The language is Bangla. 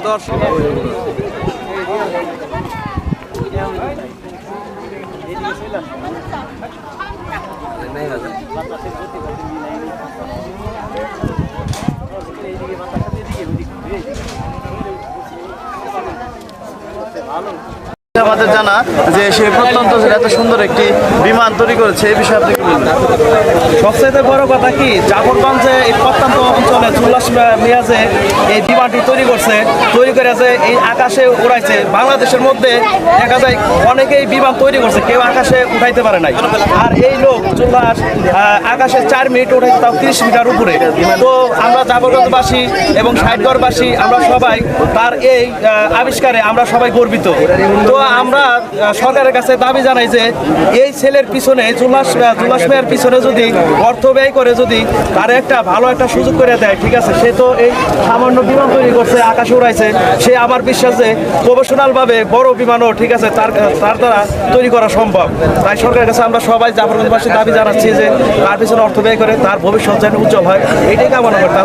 দর্শক আমাদের জানা যে সে প্রত্যন্ত এত সুন্দর একটি বিমান তৈরি করেছে এই বিষয়ে আপনি কি বলবেন? সবচেয়ে বড় কথা কি জাফরগঞ্জে এই প্রত্যন্ত অঞ্চলে জুলাস মিয়াজে এই বিমানটি তৈরি করেছে এই আকাশে উড়াইছে। বাংলাদেশের মধ্যে দেখা যায় অনেকেই বিমান তৈরি করছে, কেউ আকাশে উঠাইতে পারে নাই। আর এই লোক জুলাস আকাশে 4 মিনিট উঠাইছে, তাও 30 মিটার উপরে। তো আমরা জাফরগঞ্জবাসী এবং ষাটগড়বাসী আমরা সবাই তার এই আবিষ্কারে আমরা সবাই গর্বিত। তো আমরা সরকারের কাছে দাবি জানাই যে এই ছেলের পিছনে জুলাস মিয়ার পিছনে যদি অর্থ ব্যয় করে যদি তার একটা ভালো একটা সুযোগ করে দেয়, ঠিক আছে, সে তো এই সামান্য বিমান তৈরি করছে, আকাশে উড়াইছে, সে আমার বিশ্বাস যে প্রফেশনাল ভাবে বড় বিমানও ঠিক আছে তার দ্বারা তৈরি করা সম্ভব। তাই সরকারের কাছে আমরা সবাই জাফরগঞ্জবাসী দাবি জানাচ্ছি যে তার পিছনে অর্থ ব্যয় করে তার ভবিষ্যৎ যেন উজ্জ্বল হয়, এটাই কামনা করতে।